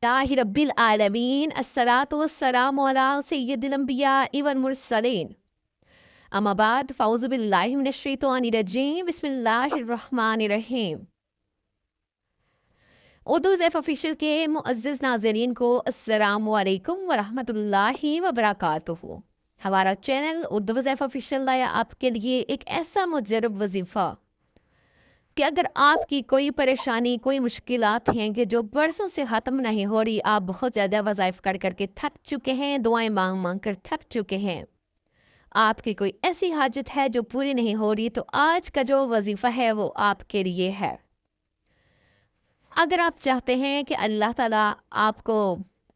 अल्हम्दुलिल्लाहि रब्बिल आलमीन अस्सलातु वस्सलामु अला सय्यिदिल अंबियाइ वल मुरसलीन अम्मा बाद फ़अऊज़ु बिल्लाहि मिनश शैतानिर रजीम बिस्मिल्लाहिर रहमानिर रहीम। उर्दू ज़ैफ़ ऑफिशियल के मुअज़्ज़िज़ नाज़रीन को अस्सलामु अलैकुम व रहमतुल्लाहि व बरकातुहू। हमारा चैनल उर्दू ज़ैफ़ ऑफिशियल लाया आपके लिए एक ऐसा मुजर्रब वजीफ़ा कि अगर आपकी कोई परेशानी, कोई मुश्किलात हैं कि जो बरसों से ख़त्म नहीं हो रही, आप बहुत ज़्यादा वज़ाइफ़ कर करके थक चुके हैं, दुआएं मांग मांग कर थक चुके हैं, आपकी कोई ऐसी हाजत है जो पूरी नहीं हो रही, तो आज का जो वजीफ़ा है वो आपके लिए है। अगर आप चाहते हैं कि अल्लाह ताला आपको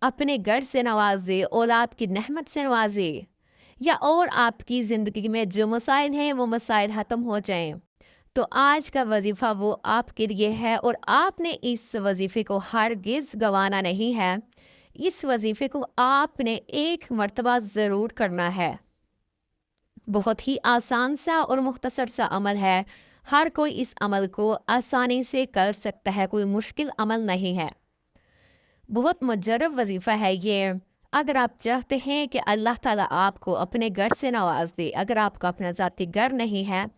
अपने घर से नवाजे, औलाद की नेहमत से नवाजे, या और आपकी ज़िंदगी में जो मसाइल हैं वो मसाइल ख़त्म हो जाएं, तो आज का वजीफ़ा वो आपके लिए है और आपने इस वजीफ़े को हरगिज़ गंवाना नहीं है। इस वजीफ़े को आपने एक मर्तबा ज़रूर करना है। बहुत ही आसान सा और मुख्तसर सा अमल है। हर कोई इस अमल को आसानी से कर सकता है, कोई मुश्किल अमल नहीं है। बहुत मुजर्रब वजीफ़ा है ये। अगर आप चाहते हैं कि अल्लाह ताला आपको अपने घर से नवाज दे, अगर आपका अपना ज़ाती घर नहीं है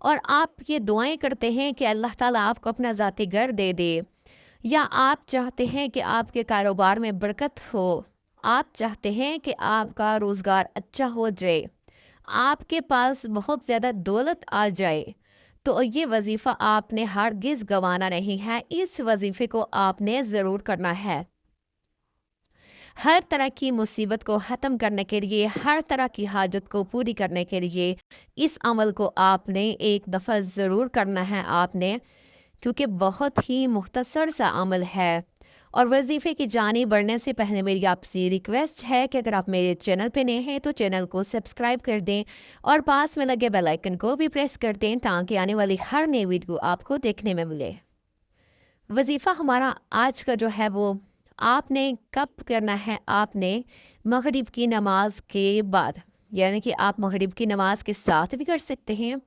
और आप ये दुआएं करते हैं कि अल्लाह ताला आपको अपना ज़ाती घर दे दे, या आप चाहते हैं कि आपके कारोबार में बरकत हो, आप चाहते हैं कि आपका रोज़गार अच्छा हो जाए, आपके पास बहुत ज़्यादा दौलत आ जाए, तो ये वजीफ़ा आपने हरगिज़ गंवाना नहीं है। इस वजीफ़े को आपने ज़रूर करना है। हर तरह की मुसीबत को ख़त्म करने के लिए, हर तरह की हाजत को पूरी करने के लिए इस अमल को आपने एक दफ़ा ज़रूर करना है आपने, क्योंकि बहुत ही मुख्तसर सा अमल है। और वजीफ़े की जानी बढ़ने से पहले मेरी आपसे रिक्वेस्ट है कि अगर आप मेरे चैनल पे नए हैं तो चैनल को सब्सक्राइब कर दें और पास में लगे बेल आइकन को भी प्रेस कर दें, ताकि आने वाली हर नई वीडियो आपको देखने में मिले। वजीफ़ा हमारा आज का जो है वो आपने कब करना है, आपने मगरिब की नमाज के बाद, यानी कि आप मगरिब की नमाज के साथ भी कर सकते हैं,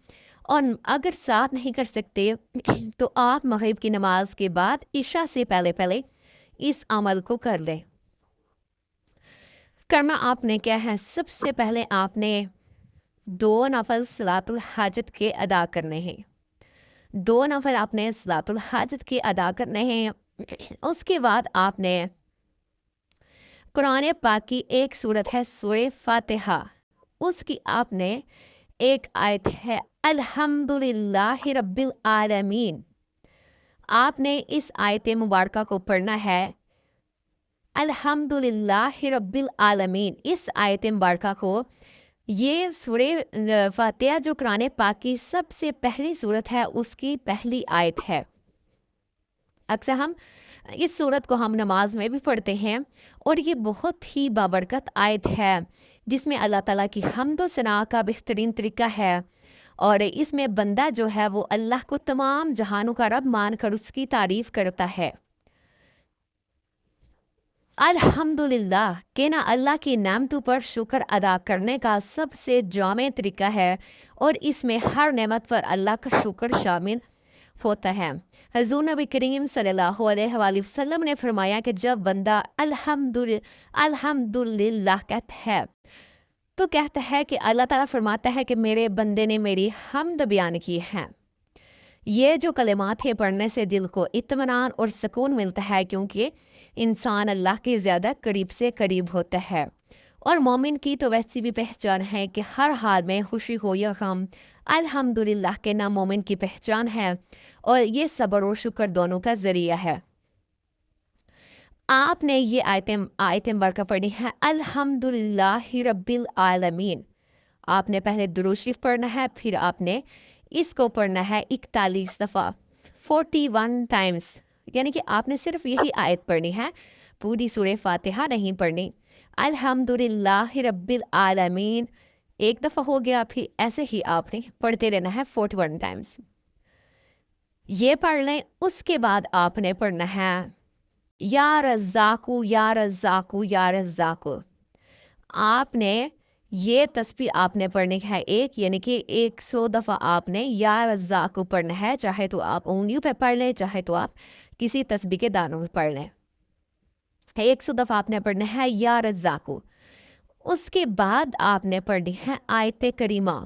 और अगर साथ नहीं कर सकते तो आप मगरिब की नमाज के बाद इशा से पहले पहले इस अमल को कर लें। करना आपने क्या है, सबसे पहले आपने 2 नफल सलातुल हाजत के अदा करने हैं। 2 नफल आपने सलातुल हाजत के अदा करने हैं। उसके बाद आपने कुरान पाक की एक सूरत है सूरह फातिहा, उसकी आपने एक आयत है अल्हम्दुलिल्लाहि रब्बिल आलमीन, आपने इस आयत मुबारका को पढ़ना है। अल्हम्दुलिल्लाहि रब्बिल आलमीन, इस आयत मुबारका को, ये सूरह फातिहा जो कुरान पाक की सबसे पहली सूरत है उसकी पहली आयत है। अक्सर हम इस सूरत को हम नमाज में भी पढ़ते हैं और ये बहुत ही बाबरकत आयत है, जिसमें अल्लाह ताला की हम्द व सना का बेहतरीन तरीका है। और इसमें बंदा जो है वो अल्लाह को तमाम जहानों का रब मान कर उसकी तारीफ़ करता है। अल्हम्दुलिल्लाह के ना अल्लाह की नेमतों पर शुक्र अदा करने का सबसे जामे तरीका है, और इसमें हर नेमत पर अल्लाह का शुक्र शामिल होता है। हज़ूर नबी करीम सल्लल्लाहु अलैहि वसल्लम ने फरमाया कि जब बंदा अल्हम्दुलिल्लाह कहता है तो कहता है कि अल्लाह ताला फरमाता है कि मेरे बंदे ने मेरी हम्द बयान की है। ये जो कलिमात है पढ़ने से दिल को इत्मीनान और सुकून मिलता है, क्योंकि इंसान अल्लाह के ज़्यादा करीब से करीब होता है। और मोमिन की तो वैसी भी पहचान है कि हर हाल में खुशी हो या गम, अल्हम्दुलिल्लाह के नाम मोमिन की पहचान है, और ये सब्र और शुक्र दोनों का ज़रिया है। आपने ये आयत मुबारका पढ़नी है अल्हम्दुलिल्लाहि रब्बिल आलमीन। आपने पहले दुरूद शरीफ पढ़ना है, फिर आपने इसको पढ़ना है 41 दफ़ा 41 टाइम्स, यानी कि आपने सिर्फ यही आयत पढ़नी है, पूरी सूरह फातिहा नहीं पढ़नी। अल्हम्दुलिल्लाहि रब्बिल आलमीन एक दफ़ा हो गया, फिर ऐसे ही आपने पढ़ते रहना है 41 टाइम्स। ये पढ़ लें, उसके बाद आपने पढ़ना है या रज़्ज़ाकु या रज़्ज़ाकु या रज़्ज़ाकु। आपने ये तस्बीह आपने पढ़नी है एक, यानी कि 100 दफ़ा आपने या रज़्ज़ाकु पढ़ना है। चाहे तो आप उंगलियों पे पढ़ लें, चाहे तो आप किसी तस्बीह के दानों में पढ़ लें। 100 दफ़ा आपने पढ़ना है या रज़्ज़ाक़ु। उसके बाद आपने पढ़नी है आयत करीमा।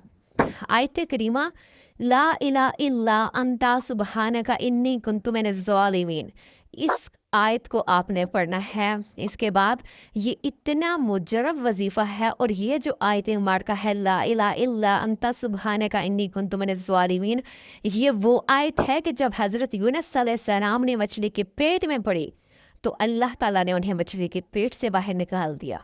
आयत करीमा ला इलाहा इल्ला अंता सुब्हानका इन्नी कुन्तु मिनज़ ज़ालिमीन। इस आयत को आपने पढ़ना है। इसके बाद ये इतना मुजरब वजीफ़ा है, और ये जो आयत मुबारका है ला इलाहा इल्ला अंता सुब्हानका इन्नी कुन्तु मिनज़ ज़ालिमीन, ये वो आयत है कि जब हज़रत यूनुस अलैहिस्सलाम ने मछली के पेट में पड़ी तो अल्लाह ताला ने उन्हें मछली के पेट से बाहर निकाल दिया।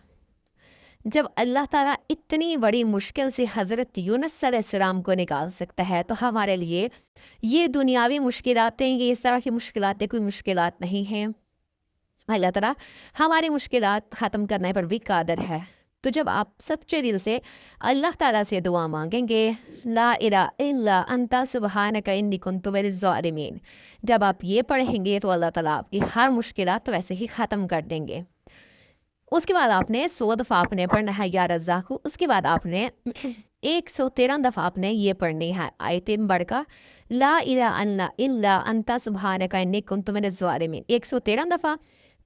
जब अल्लाह ताला इतनी बड़ी मुश्किल से हज़रत यूनुस अलैहिस्सलाम को निकाल सकता है, तो हमारे लिए ये दुनियावी मुश्किलातें, ये इस तरह की मुश्किलातें कोई मुश्किलात नहीं हैं। अल्लाह ताला हमारी मुश्किलात ख़त्म करने पर भी कादर है। तो जब आप सच्चे दिल से अल्लाह ताला से दुआ मांगेंगे ला इलाहा इल्ला अंता सुब्हानका इन्नी कुन्तु मिनज़ ज़ालिमीन, जब आप ये पढ़ेंगे तो अल्लाह ताला आपकी हर मुश्किलात तो वैसे ही ख़त्म कर देंगे। उसके बाद आपने 100 दफ़ा आपने पढ़ना है या रज़्ज़ाक़ु। उसके बाद आपने 113 दफ़ा आपने ये पढ़नी है आयत मुबारका ला इलाहा इल्ला अंता सुब्हानका इन्नी कुन्तु मिनज़ ज़ालिमीन 113 दफ़ा।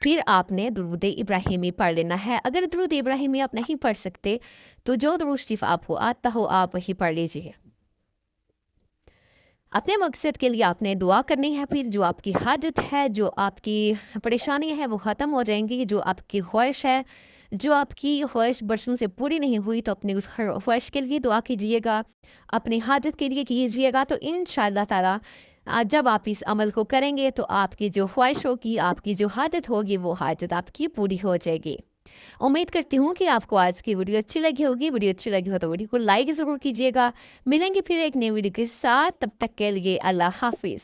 फिर आपने दुरूद इब्राहिमी पढ़ लेना है। अगर दुरूद इब्राहिमी आप नहीं पढ़ सकते तो जो दुरूद शरीफ आपको आता हो आप वही पढ़ लीजिए। अपने मकसद के लिए आपने दुआ करनी है। फिर जो आपकी हाजत है, जो आपकी परेशानी है, वो ख़त्म हो जाएंगी। जो आपकी ख्वाहिश है, जो आपकी ख्वाहिश बरसों से पूरी नहीं हुई, तो अपनी उस ख्वाहिश के लिए दुआ कीजिएगा, अपनी हाजत के लिए कीजिएगा। तो इंशाअल्लाह ताला जब आप इस अमल को करेंगे तो आपकी जो ख्वाहिश होगी, आपकी जो हाजत होगी, वो हाजत आपकी पूरी हो जाएगी। उम्मीद करती हूँ कि आपको आज की वीडियो अच्छी लगी होगी। वीडियो अच्छी लगी हो तो वीडियो को लाइक ज़रूर कीजिएगा। मिलेंगे फिर एक नई वीडियो के साथ, तब तक के लिए अल्लाह हाफिज़।